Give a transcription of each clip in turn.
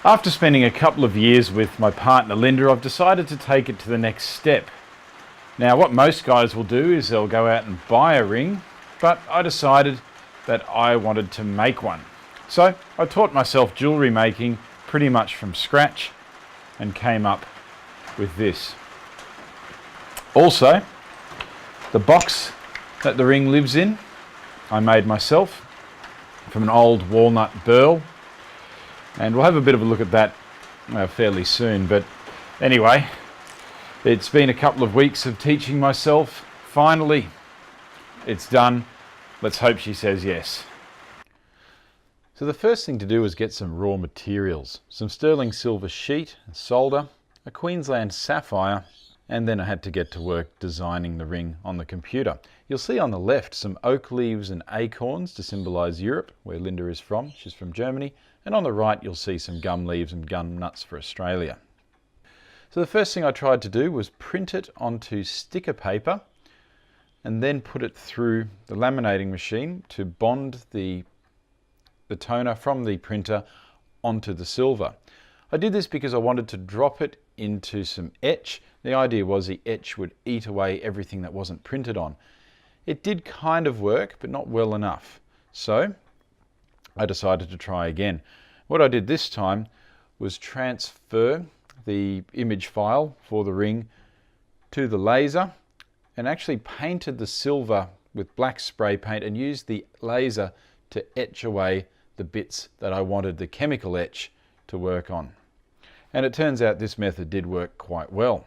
After spending a couple of years with my partner Linda, I've decided to take it to the next step. Now, what most guys will do is they'll go out and buy a ring, but I decided that I wanted to make one. So I taught myself jewellery making pretty much from scratch and came up with this. Also, the box that the ring lives in, I made myself from an old walnut burl. And we'll have a bit of a look at that fairly soon. But anyway, it's been a couple of weeks of teaching myself. Finally, it's done. Let's hope she says yes. So the first thing to do is get some raw materials. Some sterling silver sheet and solder, a Queensland sapphire, and then I had to get to work designing the ring on the computer. You'll see on the left some oak leaves and acorns to symbolise Europe, where Linda is from. She's from Germany. And on the right you'll see some gum leaves and gum nuts for Australia. So the first thing I tried to do was print it onto sticker paper and then put it through the laminating machine to bond the toner from the printer onto the silver. I did this because I wanted to drop it into some etch. The idea was the etch would eat away everything that wasn't printed on. It did kind of work, but not well enough. So I decided to try again. What I did this time was transfer the image file for the ring to the laser and actually painted the silver with black spray paint and used the laser to etch away the bits that I wanted the chemical etch to work on. And it turns out this method did work quite well.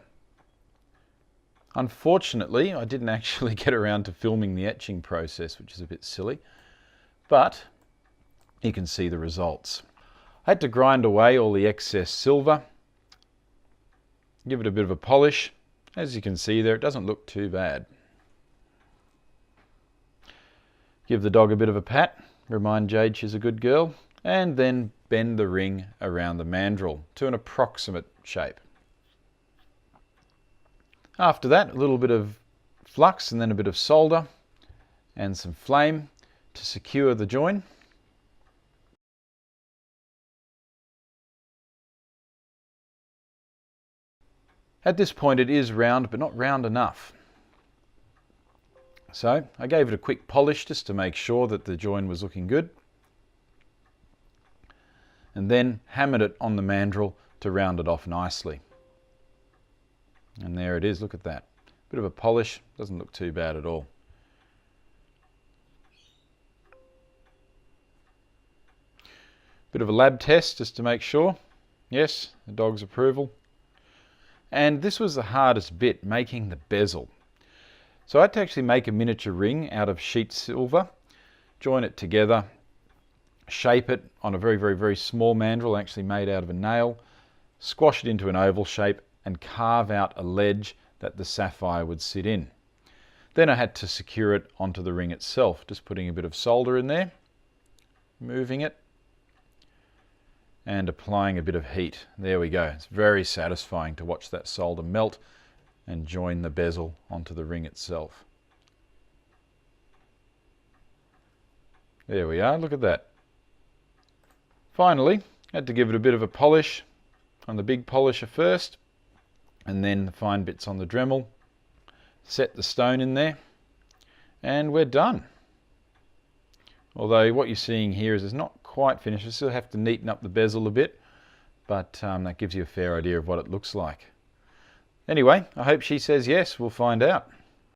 Unfortunately, I didn't actually get around to filming the etching process, which is a bit silly, but you can see the results. I had to grind away all the excess silver, give it a bit of a polish. As you can see there, it doesn't look too bad. Give the dog a bit of a pat, remind Jade she's a good girl, and then bend the ring around the mandrel to an approximate shape. After that, a little bit of flux and then a bit of solder and some flame to secure the join. At this point it is round, but not round enough. So I gave it a quick polish just to make sure that the join was looking good. And then hammered it on the mandrel to round it off nicely. And there it is, look at that. Bit of a polish, doesn't look too bad at all. Bit of a lab test just to make sure. Yes, the dog's approval. And this was the hardest bit, making the bezel. So I had to actually make a miniature ring out of sheet silver, join it together, shape it on a very, very, very small mandrel, actually made out of a nail, squash it into an oval shape and carve out a ledge that the sapphire would sit in. Then I had to secure it onto the ring itself, just putting a bit of solder in there, moving it, and applying a bit of heat. There we go. It's very satisfying to watch that solder melt and join the bezel onto the ring itself. There we are, look at that. Finally, I had to give it a bit of a polish on the big polisher first, and then the fine bits on the Dremel. Set the stone in there, and we're done. Although what you're seeing here is it's not quite finished. I still have to neaten up the bezel a bit, but that gives you a fair idea of what it looks like. Anyway, I hope she says yes. We'll find out.